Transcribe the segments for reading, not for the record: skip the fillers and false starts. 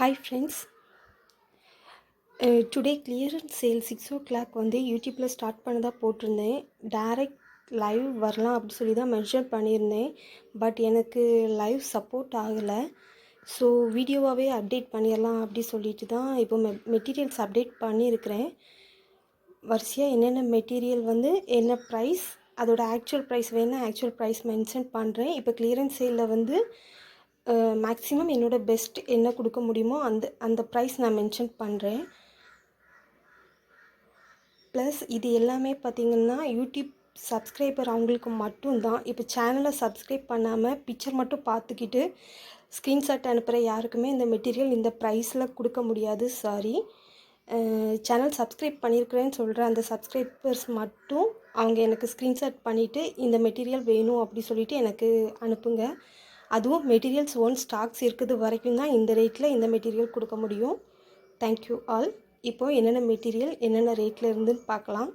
Hi friends, today clearance sale 6 o'clock வந்து யூடியூப்பில் start பண்ணதாக போட்டிருந்தேன். டைரக்ட் லைவ் வரலாம் அப்படி சொல்லி தான் மென்ஷன் பண்ணியிருந்தேன். பட் எனக்கு லைவ் சப்போர்ட் ஆகலை. ஸோ வீடியோவாகவே அப்டேட் பண்ணிடலாம் அப்படி சொல்லிட்டு தான் இப்போ மெட்டீரியல்ஸ் அப்டேட் பண்ணியிருக்கிறேன். வரிசையாக என்னென்ன மெட்டீரியல் வந்து என்ன ப்ரைஸ், அதோட ஆக்சுவல் ப்ரைஸ் வேணால் ஆக்சுவல் ப்ரைஸ் மென்ஷன் பண்ணுறேன். இப்போ கிளியரன்ஸ் சேலில் வந்து மேக்ஸிமம் என்னோடய பெஸ்ட் என்ன கொடுக்க முடியுமோ அந்த ப்ரைஸ் நான் மென்ஷன் பண்ணுறேன். ப்ளஸ் இது எல்லாமே பார்த்திங்கன்னா யூடியூப் சப்ஸ்கிரைபர் அவங்களுக்கு மட்டும்தான். இப்போ சேனலை சப்ஸ்கிரைப் பண்ணாமல் பிக்சர் மட்டும் பார்த்துக்கிட்டு ஸ்க்ரீன்ஷாட் அனுப்புகிற யாருக்குமே இந்த மெட்டீரியல் இந்த ப்ரைஸில் கொடுக்க முடியாது. சாரி. சேனல் சப்ஸ்கிரைப் பண்ணியிருக்கிறேன்னு சொல்கிற அந்த சப்ஸ்கிரைபர்ஸ் மட்டும் அவங்க எனக்கு ஸ்க்ரீன்ஷாட் பண்ணிவிட்டு இந்த மெட்டீரியல் வேணும் அப்படி சொல்லிவிட்டு எனக்கு அனுப்புங்க. அதுவும் மெட்டீரியல்ஸ் ஸ்டாக்ஸ் இருக்குது வரைக்கும் தான் இந்த ரேட்டில் இந்த மெட்டீரியல் கொடுக்க முடியும். Thank you all. இப்போது என்னென்ன மெட்டீரியல் என்னென்ன ரேட்டில் இருந்துன்னு பார்க்கலாம்.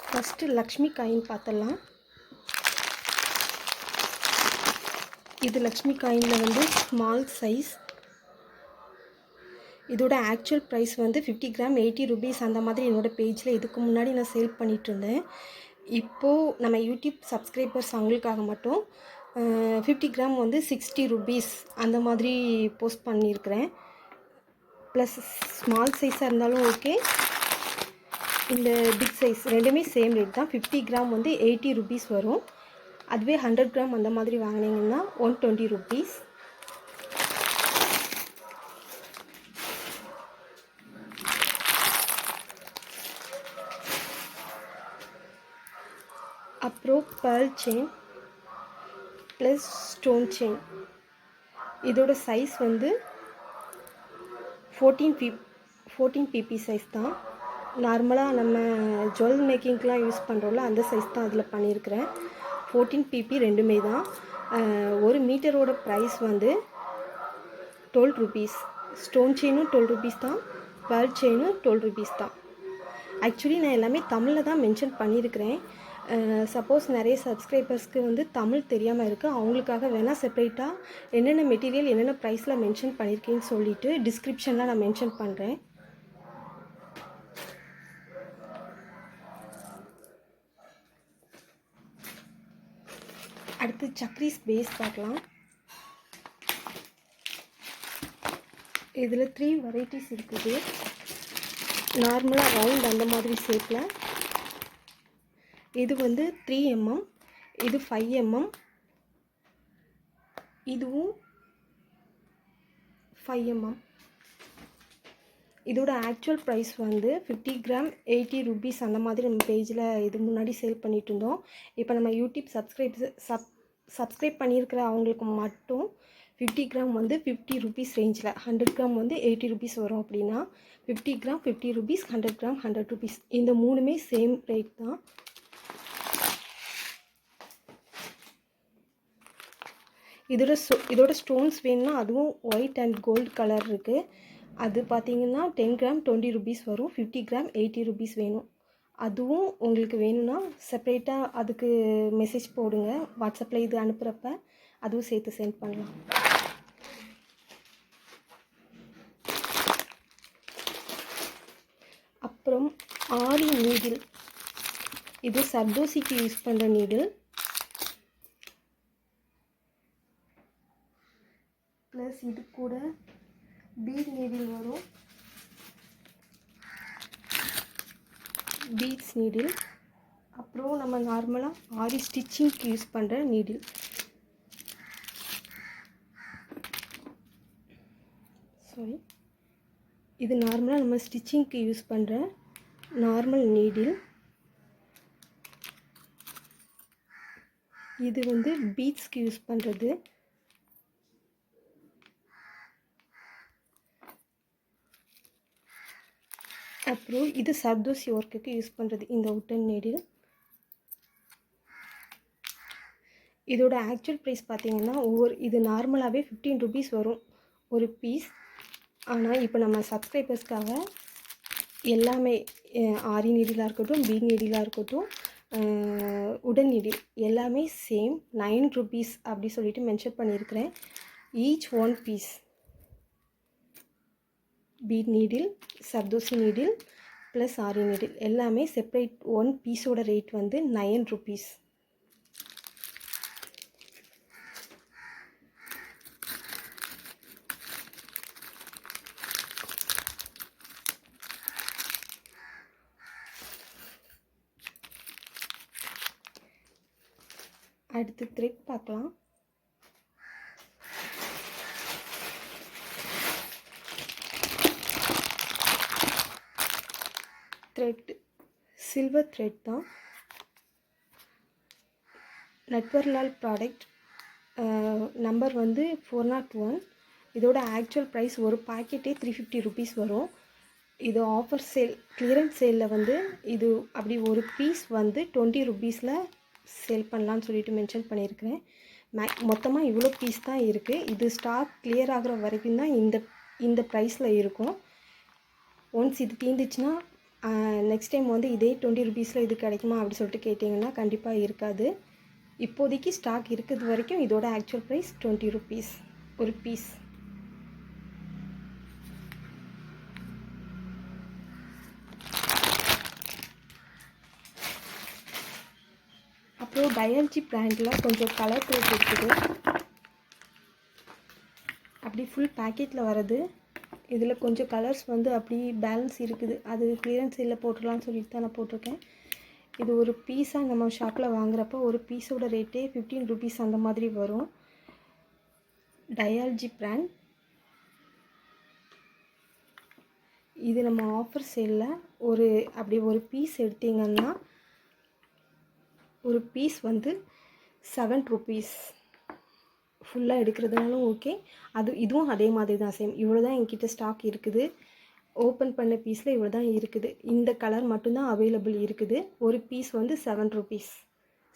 ஃபஸ்ட்டு லக்ஷ்மி காயின் பார்த்துடலாம். இது லக்ஷ்மி காயினில் வந்து ஸ்மால் சைஸ். இதோட ஆக்சுவல் ப்ரைஸ் வந்து 50 கிராம் 80 rupees அந்த மாதிரி என்னோடய பேஜில் இதுக்கு முன்னாடி நான் சேல் பண்ணிகிட்ருந்தேன். இப்போது நம்ம யூடியூப் சப்ஸ்கிரைபர்ஸ் அவங்களுக்காக மட்டும் 50 கிராம் வந்து 60 rupees அந்த மாதிரி போஸ்ட் பண்ணியிருக்கிறேன். ப்ளஸ் ஸ்மால் சைஸாக இருந்தாலும் ஓகே, இந்த பிக் சைஸ் ரெண்டுமே சேம் ரேட் தான். 50 கிராம் வந்து 80 rupees வரும். அதுவே 100 கிராம் அந்த மாதிரி வாங்கினீங்கன்னா 120 rupees. அப்புறம் pearl chain plus stone chain. இதோட சைஸ் வந்து 14 pp சைஸ் தான். நார்மலாக நம்ம ஜுவல் மேக்கிங்க்கெலாம் யூஸ் பண்ணுறோம்ல அந்த சைஸ் தான் அதில் பண்ணியிருக்கிறேன். 14 pp ரெண்டுமே தான். 1 மீட்டரோட ப்ரைஸ் வந்து 12 rupees. ஸ்டோன் செயினும் 12 rupees தான், பேர்ல் செயினும் 12 rupees தான். ஆக்சுவலி நான் எல்லாமே தமிழில் தான் மென்ஷன் பண்ணியிருக்கிறேன். சப்போஸ் நிறைய சப்ஸ்கிரைபர்ஸ்க்கு வந்து தமிழ் தெரியாமல் இருக்குது, அவங்களுக்காக வேணால் செப்பரேட்டாக என்னென்ன மெட்டீரியல் என்னென்ன ப்ரைஸில் மென்ஷன் பண்ணியிருக்கேன்னு சொல்லிவிட்டு டிஸ்கிரிப்ஷனில் நான் மென்ஷன் பண்ணுறேன். அடுத்து சக்ரீஸ் பேஸ் பார்க்கலாம். இதில் 3 வெரைட்டிஸ் இருக்குது. நார்மலாக ரவுண்ட் அந்த மாதிரி ஷேப்பில். இது வந்து 3 mm, இது 5 mm, இதுவும் 5 mm. இதோட ஆக்சுவல் ப்ரைஸ் வந்து 50 கிராம் 80 rupees அந்த மாதிரி நம்ம பேஜில் இது முன்னாடி சேல் பண்ணிகிட்டு இருந்தோம். இப்போ நம்ம யூடியூப் சப்ஸ்கிரைப் பண்ணியிருக்கிற அவங்களுக்கு மட்டும் 50 கிராம் வந்து 50 rupees ரேஞ்சில், 100 கிராம் வந்து 80 rupees வரும். அப்படின்னா 50 கிராம் 50 rupees, 100 கிராம் 100 rupees. இந்த மூணுமே சேம் ரேட் தான். இதோட ஸ்டோன்ஸ் வேணும்னா அதுவும் ஒயிட் அண்ட் கோல்டு கலர் இருக்குது. அது பார்த்திங்கன்னா 10 கிராம் 20 rupees வரும். 50 கிராம் 80 rupees வேணும். அதுவும் உங்களுக்கு வேணும்னா செப்பரேட்டாக அதுக்கு மெசேஜ் போடுங்க வாட்ஸ்அப்பில். இது அனுப்புகிறப்ப அதுவும் சேர்த்து சென்ட் பண்ணலாம். அப்புறம் ஆரி நீடில். இது சர்தோசிக்கு யூஸ் பண்ணுற நீடில். ப்ளஸ் இது கூட பீட் நீடில் வரும், பீட்ஸ் நீடில். அப்புறம் நம்ம நார்மலாக ஆரி ஸ்டிச்சிங்க்கு யூஸ் பண்ணுற நீடில். சாரி, இது நார்மலாக நம்ம ஸ்டிச்சிங்க்கு யூஸ் பண்ணுற நார்மல் நீடில். இது வந்து பீட்ஸ்க்கு யூஸ் பண்ணுறது. அப்புறம் இது சர்தோசி ஒர்க்குக்கு யூஸ் பண்ணுறது இந்த உட்டன் நீடில். இதோட ஆக்சுவல் ப்ரைஸ் பார்த்திங்கன்னா இது நார்மலாகவே 15 rupees வரும் ஒரு பீஸ். ஆனால் இப்போ நம்ம சப்ஸ்கிரைபர்ஸ்க்காக எல்லாமே ஆரி நீடிலாக இருக்கட்டும், பீட் நீடிலாக இருக்கட்டும், உடன் நீடில் எல்லாமே சேம் 9 rupees அப்படி சொல்லிட்டு மென்ஷன் பண்ணியிருக்கிறேன். Each 1 piece bead needle, zardosi needle plus aari needle எல்லாமே செப்பரேட் 1 பீஸோட ரேட் வந்து 9 rupees. அடுத்து த்ரெட் பார்க்கலாம். த்ரெட் சில்வர் த்ரெட் தான். நட்வர்லால் ப்ராடக்ட் நம்பர் வந்து 401. இதோட ஆக்சுவல் ப்ரைஸ் ஒரு பாக்கெட்டே 350 rupees வரும். இது ஆஃபர் சேல் கிளியரன்ஸ் சேலில் வந்து இது அப்படி ஒரு பீஸ் வந்து 20 rupeesல சேல் பண்ணலான்னு சொல்லிட்டு மென்ஷன் பண்ணியிருக்கிறேன். மொத்தமாக இவ்வளோ பீஸ் தான் இருக்குது. இது ஸ்டாக் கிளியர் ஆகிற வரைக்கும் தான் இந்த ப்ரைஸில் இருக்கும். ஒன்ஸ் இது தீர்ந்துச்சுன்னா நெக்ஸ்ட் டைம் வந்து இதே 20 rupeesல இது கிடைக்குமா அப்படி சொல்லிட்டு கேட்டிங்கன்னா கண்டிப்பாக இருக்காது. இப்போதைக்கு ஸ்டாக் இருக்கிறது வரைக்கும் இதோட ஆக்சுவல் ப்ரைஸ் 20 rupees ஒரு பீஸ். அப்புறம் டயல்ஜி பிராண்டில் கொஞ்சம் கலர் த்ரெட் இருக்குது. அப்படி ஃபுல் பேக்கெட்டில் வர்றது. இதில் கொஞ்சம் கலர்ஸ் வந்து அப்படி பேலன்ஸ் இருக்குது. அது கிளியரன்ஸ் சேலில் போட்டுடலான்னு சொல்லிட்டு தான் நான் போட்டிருக்கேன். இது ஒரு பீஸாக நம்ம ஷாப்பில் வாங்குறப்போ ஒரு பீஸோட ரேட்டே 15 rupees அந்த மாதிரி வரும். டயால்ஜி பிராண்ட். இது நம்ம ஆஃபர் சேலில் அப்படி ஒரு பீஸ் எடுத்திங்கன்னா ஒரு பீஸ் வந்து 7 rupees. ஃபுல்லாக எடுக்கிறதுனாலும் ஓகே. இதுவும் அதே மாதிரி தான் சேம். இவ்வளோ தான் என்கிட்ட ஸ்டாக் இருக்குது. ஓப்பன் பண்ண பீஸில் இவ்வளோ தான் இருக்குது. இந்த கலர் மட்டும்தான் அவைலபிள் இருக்குது. ஒரு பீஸ் வந்து 7 rupees.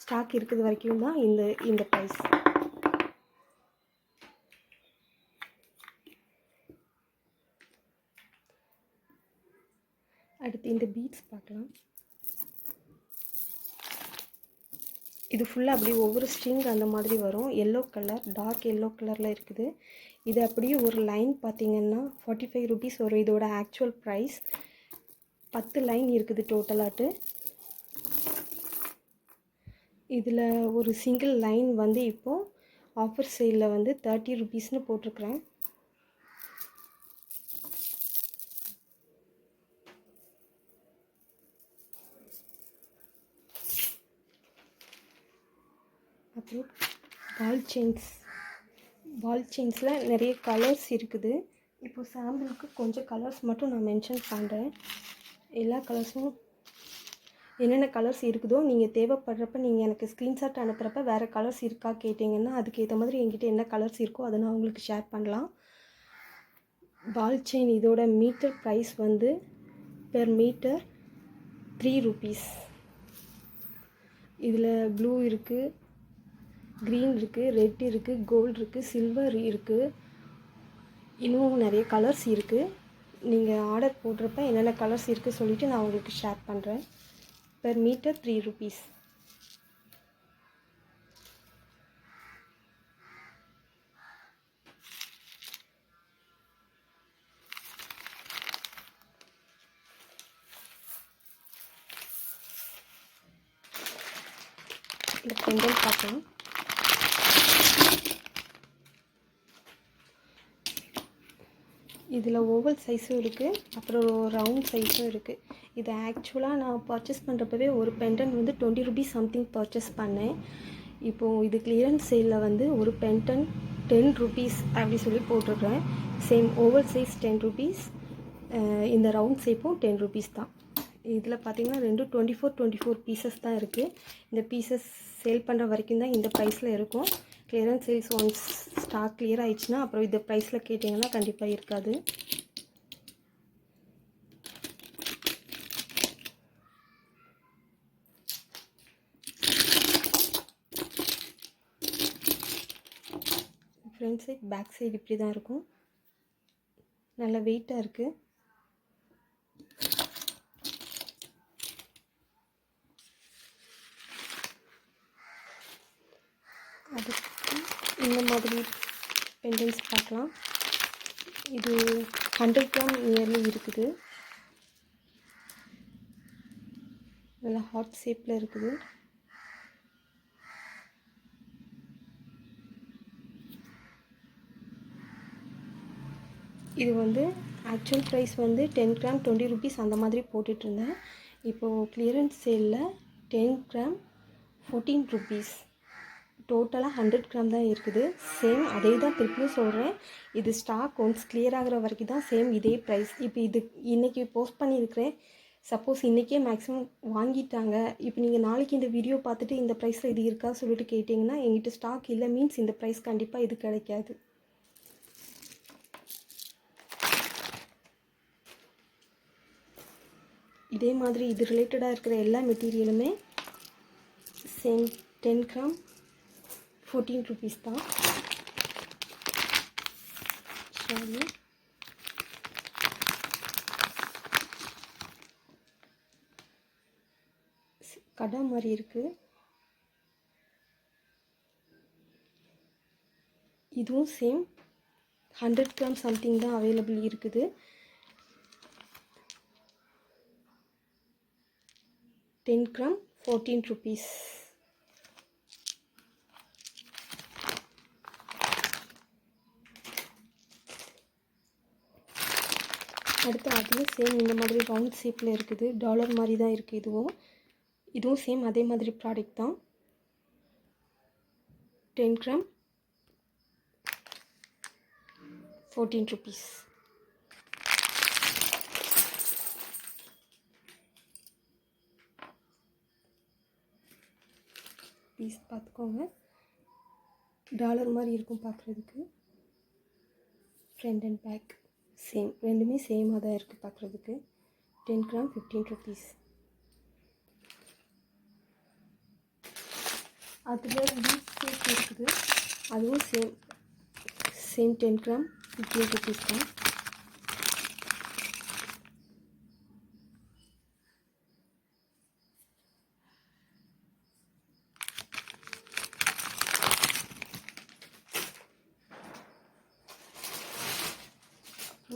ஸ்டாக் இருக்கிறது வரைக்கும் தான் இந்த ப்ரைஸ். அடுத்து இந்த பீட்ஸ் பார்க்கலாம். இது ஃபுல்லாக அப்படியே ஒவ்வொரு ஸ்ட்ரிங் அந்த மாதிரி வரும். எல்லோ கலர், டார்க் எல்லோ கலரில் இருக்குது. இது அப்படியே ஒரு லைன் பார்த்திங்கன்னா 45 rupees வரும். இதோட ஆக்சுவல் ப்ரைஸ் 10 லைன் இருக்குது டோட்டலாட்டு. இதில் ஒரு சிங்கிள் லைன் வந்து இப்போது ஆஃபர் சேலில் வந்து 30 rupeesனு போட்டிருக்கிறேன். அப்புறம் பால் செயின்ஸில் நிறைய கலர்ஸ் இருக்குது. இப்போது சாம்பிளுக்கு கொஞ்சம் கலர்ஸ் மட்டும் நான் மென்ஷன் பண்ணுறேன். எல்லா கலர்ஸும் என்னென்ன கலர்ஸ் இருக்குதோ நீங்கள் தேவைப்படுறப்ப நீங்கள் எனக்கு ஸ்க்ரீன்ஷாட் அனுப்புகிறப்ப வேறு கலர்ஸ் இருக்கா கேட்டிங்கன்னா அதுக்கேற்ற மாதிரி என்கிட்ட என்ன கலர்ஸ் இருக்கோ அதை நான் உங்களுக்கு ஷேர் பண்ணலாம். பால் செயின் இதோட மீட்டர் ப்ரைஸ் வந்து பெர் மீட்டர் 3 rupees. இதில் ப்ளூ இருக்குது, க்ரீன் இருக்குது, ரெட் இருக்குது, கோல்டு இருக்குது, சில்வர் இருக்குது. இன்னும் நிறைய கலர்ஸ் இருக்குது. நீங்கள் ஆர்டர் போடுறப்ப என்னென்ன கலர்ஸ் இருக்குது சொல்லிவிட்டு நான் உங்களுக்கு ஷேர் பண்ணுறேன். Per meter 3 rupees. இந்த பெண்டல் பார்க்கலாம். இதில் ஓவல் சைஸும் இருக்குது, அப்புறம் ரவுண்ட் சைஸும் இருக்குது. இது ஆக்சுவலாக நான் பர்ச்சேஸ் பண்ணுறப்பவே ஒரு பெண்டன் வந்து 20 rupees சம்திங் பர்ச்சேஸ் பண்ணேன். இப்போது இது கிளியரன்ஸ் சேலில் வந்து ஒரு பெண்டன் 10 rupees அப்படி சொல்லி போட்டிருக்கிறேன். சேம் ஓவல் சைஸ் 10 rupees, இந்த ரவுண்ட் ஷேப்பும் 10 rupees தான். இதில் பார்த்திங்கன்னா 24 பீசஸ் தான் இருக்குது. இந்த பீசஸ் சேல் பண்ணுற வரைக்கும் தான் இந்த ப்ரைஸில் இருக்கும். Clearance sales once stock clear ஆயிடுச்சுன்னா அப்புறம் இந்த ப்ரைஸில் கேட்டிங்கன்னா கண்டிப்பாக இருக்காது. ஃப்ரண்ட் சைட் பேக் சைடு இப்படி தான் இருக்கும். நல்ல வெயிட்டாக இருக்குது. இந்த மாதிரி பெண்டன்ஸ் பார்க்கலாம். இது 100 கிராம் நியர்லி இருக்குது. நல்லா ஹார்ட் ஷேப்பில் இருக்குது. இது வந்து ஆக்சுவல் ப்ரைஸ் வந்து 10 கிராம் 20 ருபீஸ் அந்த மாதிரி போட்டுட்ருந்தேன். இப்போது கிளியரன்ஸ் சேலில் 10 கிராம் 14 ருபீஸ். டோட்டலாக 100 கிராம் தான் இருக்குது. சேம் அதே தான் திருப்பியும் சொல்கிறேன். இது ஸ்டாக் ஒன்ஸ் கிளியர் ஆகிற வரைக்கும் தான் சேம் இதே ப்ரைஸ். இப்போ இது இன்றைக்கி போஸ்ட் பண்ணியிருக்கிறேன். சப்போஸ் இன்றைக்கே மேக்ஸிமம் வாங்கிட்டாங்க. இப்போ நீங்கள் நாளைக்கு இந்த வீடியோ பார்த்துட்டு இந்த ப்ரைஸில் இது இருக்கா சொல்லிட்டு கேட்டிங்கன்னா எங்கிட்ட ஸ்டாக் இல்லை மீன்ஸ் இந்த ப்ரைஸ் கண்டிப்பாக இது கிடைக்காது. இதே மாதிரி இது ரிலேட்டடாக இருக்கிற எல்லா மெட்டீரியலுமே சேம் 10 கிராம் 14 ருபீஸ் தான். சரி, கடை மாதிரி இருக்குது. இதுவும் சேம் 100 கிராம் சம்திங் தான் அவைலபிள் இருக்குது. 10 கிராம் 14 ருபீஸ். அடுத்து அதுவும் சேம் இந்த மாதிரி ரவுண்ட் ஷேப்பில் இருக்குது. டாலர் மாதிரி தான் இருக்குது. இதுவும் சேம் அதே மாதிரி ப்ராடக்ட் தான். 10 கிராம் 14 ருபீஸ். பீஸ் பார்த்துக்கோங்க. டாலர் மாதிரி இருக்கும் பார்க்குறதுக்கு. ஃப்ரண்ட் அண்ட் பேக் சேம், ரெண்டுமே சேமாக தான் இருக்குது பார்க்குறதுக்கு. 10 கிராம் 15 ருபீஸ். அதில் லீஃப் ஷேப் இருக்குது. அதுவும் சேம் 10 கிராம் 15 ருபீஸ் தான்.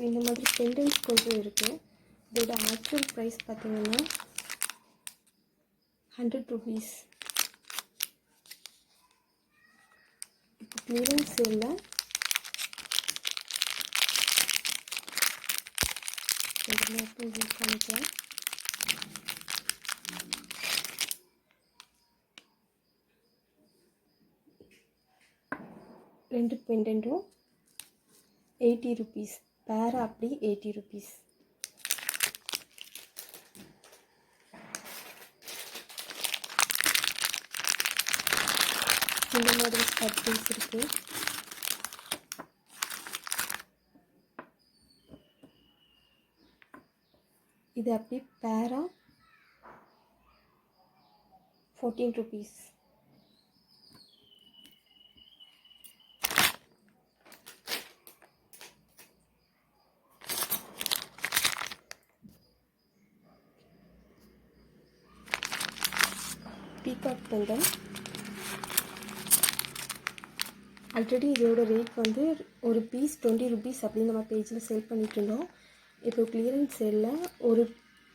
இந்த மாதிரி பெண்டன்ஸ் கொஞ்சம் இருக்குது. இதோட ஆக்சுவல் ப்ரைஸ் பார்த்தீங்கன்னா 100 ருபீஸ். இப்போ கிளியரன்ஸ் சேலில் காமிக்கிறேன். ரெண்டு பெண்டன்ட்டும் 80 ருபீஸ். பேர் அப்படி 80 ருபீஸ். இந்த மாதிரி ஸ்டட்ஸ் இருக்குது. இது அப்படி பேரா 14 ருபீஸ். பீகாக் பெண்டன் ஆல்ரெடி இதோட ரேட் வந்து ஒரு பீஸ் 20 ருபீஸ் அப்படின்னு நம்ம பேஜில் சேல் பண்ணிட்டு இருந்தோம். இப்போ கிளியரன்ஸ் சேலில் ஒரு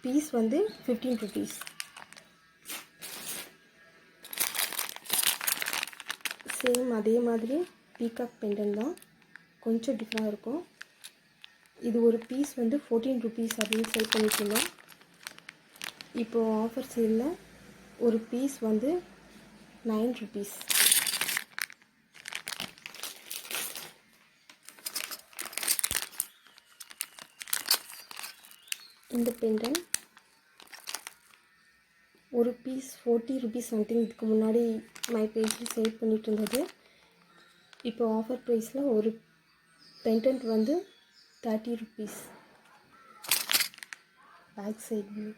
பீஸ் வந்து 15 ருபீஸ். சேம் அதே மாதிரி பீகாக் பெண்டன் தான், கொஞ்சம் டிஃப்ரெண்டாக இருக்கும். இது ஒரு பீஸ் வந்து 14 ருபீஸ் அப்படின்னு சேல் பண்ணிட்டு இருந்தோம். இப்போது ஆஃபர் சேலில் ஒரு பீஸ் வந்து 9 ருபீஸ். இந்த பெண்டன் ஒரு பீஸ் 40 ருபீஸ் சம்திங் இதுக்கு முன்னாடி மை பேஜில் சேல் பண்ணிட்டு இருந்தது. இப்போ ஆஃபர் ப்ரைஸில் ஒரு பெண்டன்ட் வந்து 30 ருபீஸ். Back side view.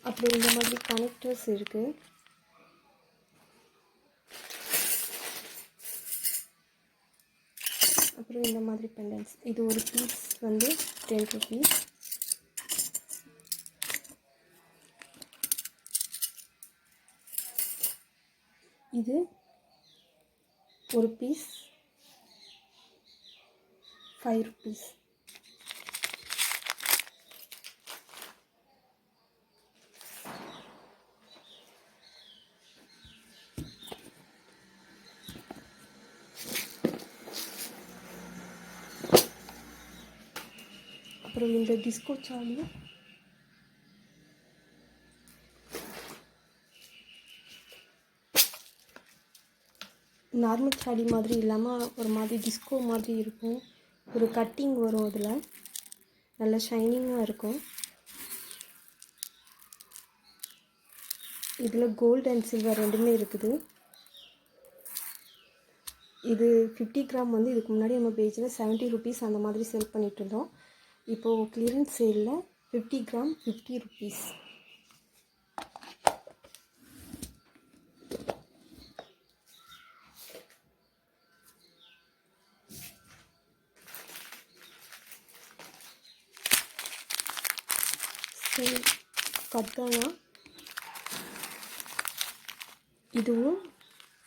அப்புறம் இந்த மாதிரி கனெக்டர்ஸ் இருக்குது. அப்புறம் இந்த மாதிரி பெண்டன்ஸ். இது ஒரு பீஸ் வந்து 10 ருபீஸ். இது ஒரு பீஸ் 5 rupees. அப்புறம் இந்த டிஸ்கோ சாலி நார்மல் சாலி மாதிரி இல்லாமல் ஒரு மாதிரி டிஸ்கோ மாதிரி இருக்கும். ஒரு கட்டிங் வரும், அதில் நல்ல ஷைனிங்காக இருக்கும். இதில் கோல்டு அண்ட் சில்வர் ரெண்டுமே இருக்குது. இது 50 கிராம் வந்து இதுக்கு முன்னாடி நம்ம பேஜில் 70 rupees அந்த மாதிரி சேல் பண்ணிகிட்டு இருந்தோம். இப்போது கிளியரன்ஸ் சேலில் 50 கிராம் 50 rupees. கத்தானா இதுவும்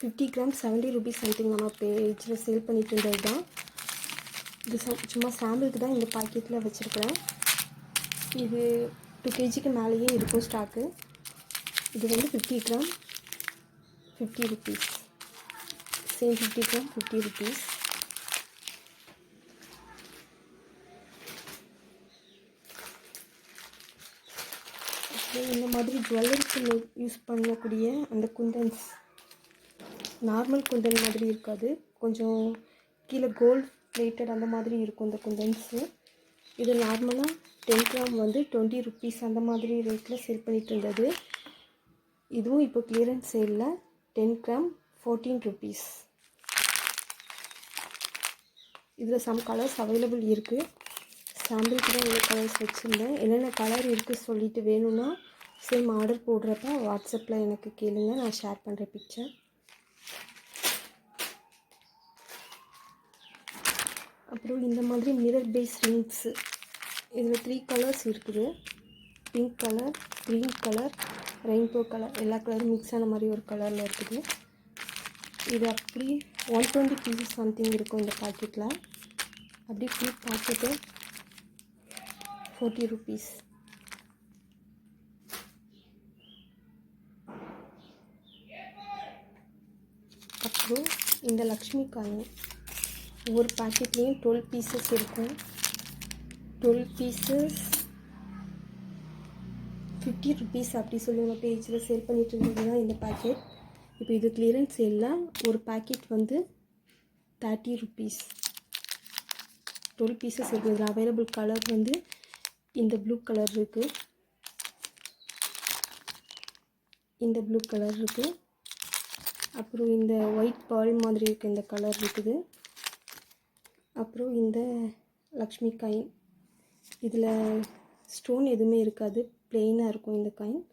50 கிராம் 70 rupees சம்திங் நம்ம பேஜில் சேல் பண்ணிட்டு இருந்தது தான். இது சும்மா சாம்பிளுக்கு தான் இந்த பாக்கெட்டில் வச்சுருக்கிறேன். இது 2 kgக்கு மேலேயே இருக்கும் ஸ்டாக்கு. இது வந்து 50 gram 50 rupees. Same 50 gram 50 rupees. இந்த மாதிரி ஜுவல்லரிக்கு யூஸ் பண்ணக்கூடிய அந்த குந்தன்ஸ் நார்மல் குந்தன் மாதிரி இருக்காது, கொஞ்சம் கீழே கோல்ட் பிளேட்டட் அந்த மாதிரி இருக்கும் இந்த குந்தன்ஸு. இது நார்மலாக 10 கிராம் வந்து 20 rupees அந்த மாதிரி ரேட்டில் சேல் பண்ணிட்டு இருந்தது. இதுவும் இப்போ கிளியரன்ஸ் சேலில் 10 கிராம் 14 rupees. இதில் சம் கலர்ஸ் அவைலபிள் இருக்குது. சாம்பிளுக்கு தான் இந்த கலர்ஸ் வச்சுருந்தேன். என்னென்ன கலர் இருக்குது சொல்லிட்டு வேணும்னா சேம் ஆர்டர் போடுறப்ப வாட்ஸ்அப்பில் எனக்கு கேளுங்க, நான் ஷேர் பண்ணுறேன் பிக்சர். அப்புறம் இந்த மாதிரி மிரர் பேஸ் ரிங்ஸு, இதில் 3 கலர்ஸ் இருக்குது. Pink colour, green colour, rainbow colour, எல்லா கலரும் மிக்ஸ் ஆன மாதிரி ஒரு கலரில் இருக்குது. இது அப்படி 120 pieces சம்திங் இருக்கும் இந்த பாக்கெட்டில். அப்படி ஃபுல் பாக்கெட்டு 40 rupees. அப்புறம் இந்த லக்ஷ்மி காயின் ஒவ்வொரு பாக்கெட்லேயும் 12 pieces இருக்கும். 12 pieces 50 rupees அப்படி சொல்லி நம்ம பேஜில் சேல் பண்ணிட்டு இருந்தது தான் இந்த பாக்கெட். இப்போ இது கிளியரன்ஸ் சேலில் ஒரு பாக்கெட் வந்து 30 rupees. 12 pieces இருக்குது. இதில் அவைலபிள் கலர் வந்து இந்த ப்ளூ கலர் இருக்குது, இந்த ப்ளூ கலர் இருக்குது, அப்புறம் இந்த ஒயிட் பால் மாதிரி இருக்குது இந்த கலர் இருக்குது, அப்புறம் இந்த லக்ஷ்மி காயின். இதில் ஸ்டோன் எதுவுமே இருக்காது, பிளெயினாக இருக்கும் இந்த காயின்.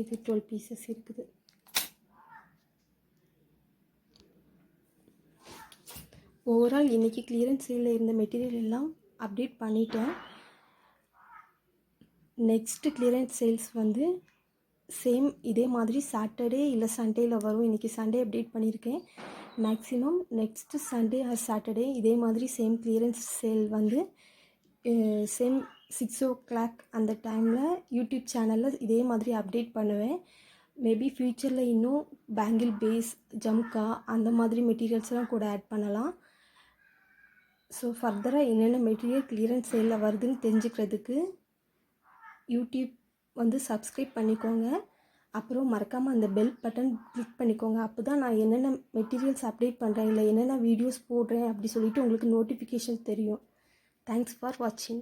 இது 12 pieces இருக்குது. ஓவரால் இன்றைக்கி கிளியரன்ஸ் சேலில் இருந்த மெட்டீரியல் எல்லாம் அப்டேட் பண்ணிட்டேன். நெக்ஸ்ட்டு கிளியரன்ஸ் சேல்ஸ் வந்து சேம் இதே மாதிரி சாட்டர்டே இல்லை சண்டேயில் வரும். இன்றைக்கி சண்டே அப்டேட் பண்ணியிருக்கேன். Maximum next Sunday or Saturday இதே மாதிரி சேம் கிளியரன்ஸ் சேல் வந்து சேம் 6 o'clock அந்த டைமில் யூடியூப் சேனலில் இதே மாதிரி அப்டேட் பண்ணுவேன். மேபி ஃப்யூச்சரில் இன்னும் பேங்கிள் பேஸ், ஜம்கா அந்த மாதிரி மெட்டீரியல்ஸ்லாம் கூட ஆட் பண்ணலாம். ஸோ ஃபர்தராக என்னென்ன மெட்டீரியல் கிளியரன்ஸ் சேலில் வருதுன்னு தெரிஞ்சுக்கிறதுக்கு யூடியூப் வந்து சப்ஸ்கிரைப் பண்ணிக்கோங்க. அப்புறம் மறக்காமல் அந்த பெல் பட்டன் கிளிக் பண்ணிக்கோங்க. அப்போ தான் நான் என்னென்ன மெட்டீரியல்ஸ் அப்டேட் பண்ணுறேன் இல்லை என்னென்ன வீடியோஸ் போடுறேன் அப்படி சொல்லிவிட்டு உங்களுக்கு நோட்டிஃபிகேஷன் தெரியும். தேங்க்ஸ் ஃபார் வாட்சிங்.